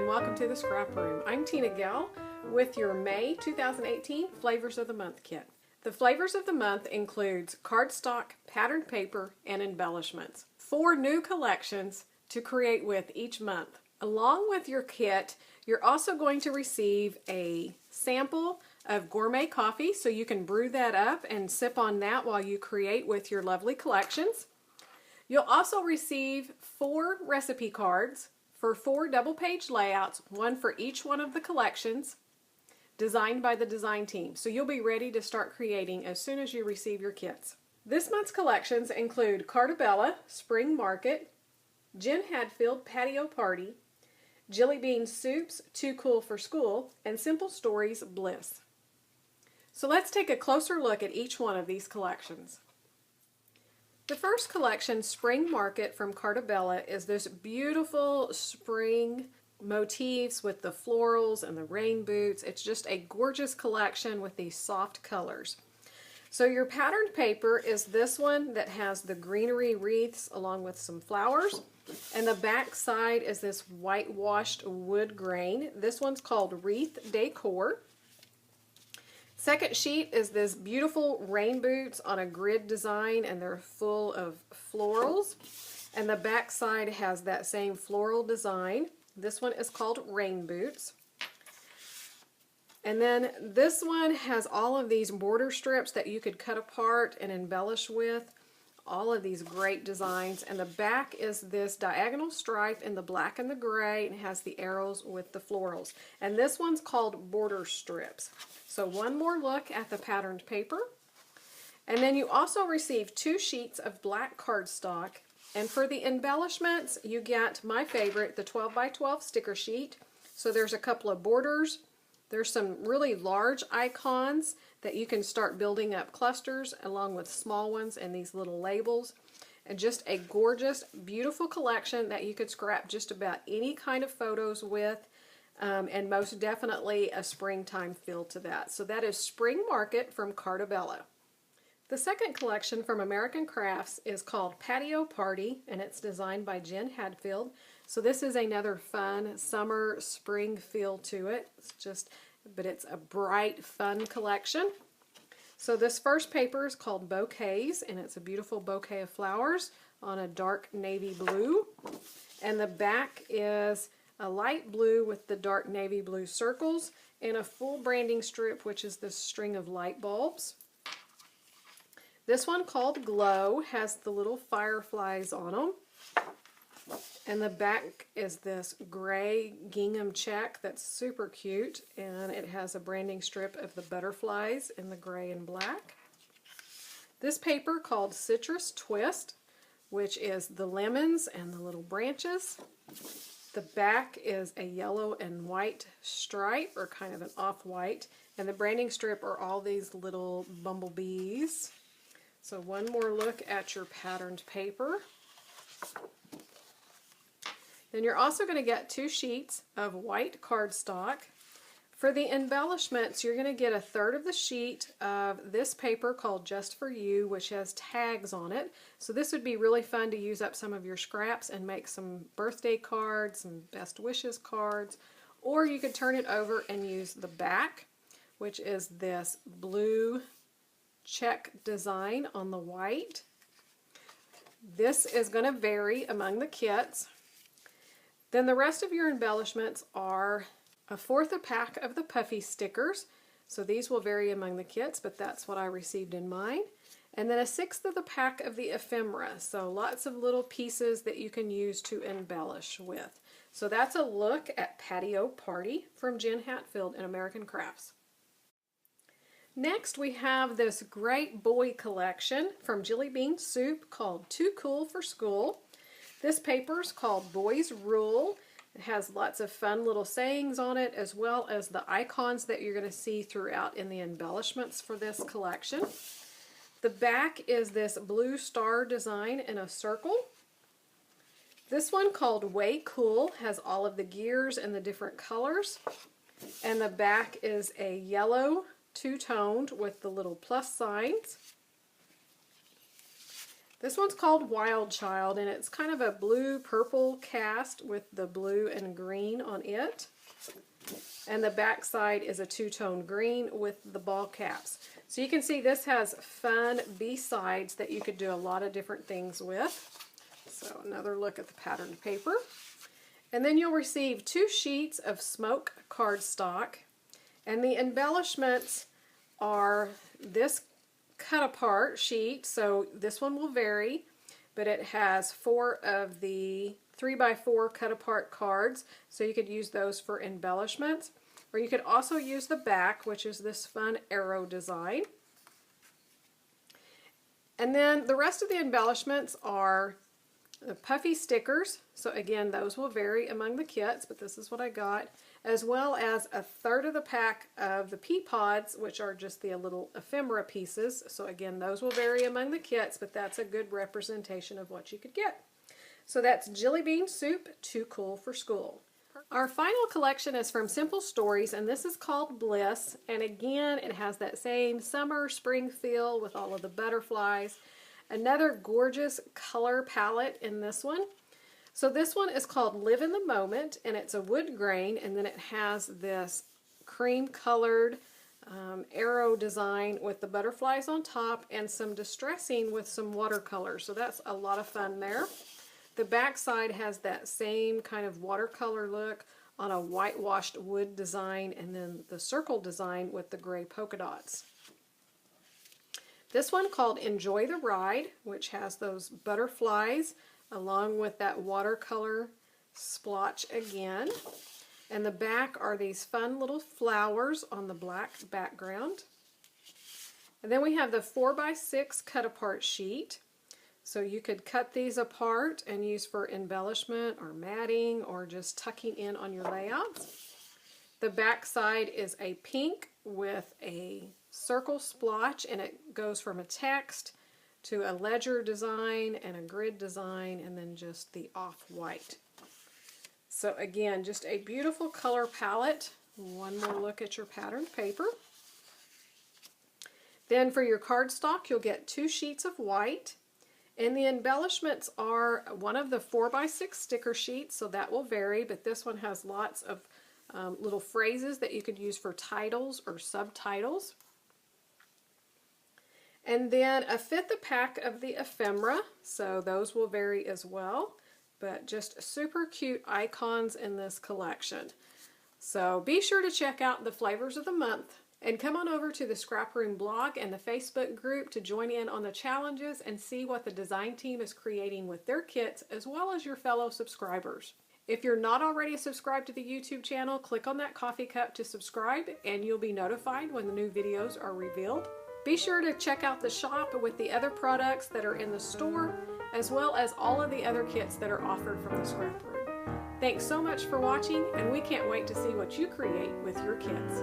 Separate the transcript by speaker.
Speaker 1: and welcome to the Scrap Room. I'm Tina Gell with your May 2018 Flavors of the Month kit. The Flavors of the Month includes cardstock, patterned paper, and embellishments. 4 new collections to create with each month. Along with your kit, you're also going to receive a sample of gourmet coffee so you can brew that up and sip on that while you create with your lovely collections. You'll also receive 4 recipe cards for 4 double-page layouts, one for each one of the collections, designed by the design team. So you'll be ready to start creating as soon as you receive your kits. This month's collections include Cartabella, Spring Market, Jen Hadfield, Patio Party, Jelly Bean Soups, Too Cool for School, and Simple Stories, Bliss. So let's take a closer look at each one of these collections. The first collection, Spring Market from Cartabella, is this beautiful spring motifs with the florals and the rain boots. It's just a gorgeous collection with these soft colors. So your patterned paper is this one that has the greenery wreaths along with some flowers. And the back side is this whitewashed wood grain. This one's called Wreath Decor. Second sheet is this beautiful rain boots on a grid design, and they're full of florals. And the back side has that same floral design. This one is called Rain Boots. And then this one has all of these border strips that you could cut apart and embellish with. All of these great designs. And the back is this diagonal stripe in the black and the gray, and has the arrows with the florals. And this one's called Border Strips. So one more look at the patterned paper. And then you also receive 2 sheets of black cardstock. And for the embellishments, you get my favorite, the 12 by 12 sticker sheet. So there's a couple of borders. There's some really large icons that you can start building up clusters along with small ones and these little labels. And just a gorgeous, beautiful collection that you could scrap just about any kind of photos with. And most definitely a springtime feel to that. So that is Spring Market from Cartabella. The second collection from American Crafts is called Patio Party, and it's designed by Jen Hadfield. So this is another fun summer spring feel to it. But it's a bright, fun collection. So this first paper is called Bouquets, and it's a beautiful bouquet of flowers on a dark navy blue. And the back is a light blue with the dark navy blue circles, and a full branding strip, which is this string of light bulbs. This one, called Glow, has the little fireflies on them. And the back is this gray gingham check that's super cute, and it has a branding strip of the butterflies in the gray and black. This paper, called Citrus Twist, which is the lemons and the little branches. The back is a yellow and white stripe, or kind of an off-white, and the branding strip are all these little bumblebees. So one more look at your patterned paper. Then you're also going to get 2 sheets of white cardstock. For the embellishments, you're going to get 1/3 of the sheet of this paper called Just For You, which has tags on it. So this would be really fun to use up some of your scraps and make some birthday cards, some best wishes cards. Or you could turn it over and use the back, which is this blue check design on the white. This is going to vary among the kits. Then the rest of your embellishments are 1/4 a pack of the puffy stickers. So these will vary among the kits, but that's what I received in mine. And then 1/6 of the pack of the ephemera. So lots of little pieces that you can use to embellish with. So that's a look at Patio Party from Jen Hadfield in American Crafts. Next, we have this great boy collection from Jelly Bean Soup called Too Cool for School. This paper is called Boys Rule. It has lots of fun little sayings on it, as well as the icons that you're going to see throughout in the embellishments for this collection. The back is this blue star design in a circle. This one, called Way Cool, has all of the gears and the different colors. And the back is a yellow two-toned with the little plus signs. This one's called Wild Child, and it's kind of a blue-purple cast with the blue and green on it. And the back side is a two-tone green with the ball caps. So you can see this has fun B-sides that you could do a lot of different things with. So another look at the patterned paper. And then you'll receive 2 sheets of smoke cardstock. And the embellishments are this cut apart sheet, so this one will vary, but it has 4 of the 3x4 cut apart cards, so you could use those for embellishments. Or you could also use the back, which is this fun arrow design. And then the rest of the embellishments are the puffy stickers, so again those will vary among the kits, but this is what I got, as well as a third of the pack of the pea pods, which are just the little ephemera pieces. So again, those will vary among the kits, but that's a good representation of what you could get. So that's Jelly Bean Soup, Too Cool for School. Our final collection is from Simple Stories, and this is called Bliss, and again it has that same summer spring feel with all of the butterflies. Another gorgeous color palette in this one. So this one is called Live in the Moment, and it's a wood grain, and then it has this cream colored arrow design with the butterflies on top and some distressing with some watercolor. So that's a lot of fun there. The back side has that same kind of watercolor look on a whitewashed wood design, and then the circle design with the gray polka dots. This one called Enjoy the Ride, which has those butterflies along with that watercolor splotch again. And the back are these fun little flowers on the black background. And then we have the 4x6 cut apart sheet. So you could cut these apart and use for embellishment or matting or just tucking in on your layouts. The back side is a pink with a circle splotch, and it goes from a text to a ledger design and a grid design, and then just the off-white. So again, just a beautiful color palette. One more look at your patterned paper. Then for your cardstock, you'll get 2 sheets of white, and the embellishments are one of the 4x6 sticker sheets, so that will vary, but this one has lots of little phrases that you could use for titles or subtitles. And then a 1/5 a pack of the ephemera, so those will vary as well, but just super cute icons in this collection. So be sure to check out the flavors of the month, and come on over to the ScrapRoom blog and the Facebook group to join in on the challenges and see what the design team is creating with their kits, as well as your fellow subscribers. If you're not already subscribed to the YouTube channel, click on that coffee cup to subscribe, and you'll be notified when the new videos are revealed. Be sure to check out the shop with the other products that are in the store, as well as all of the other kits that are offered from the ScrapRoom. Thanks so much for watching, and we can't wait to see what you create with your kits.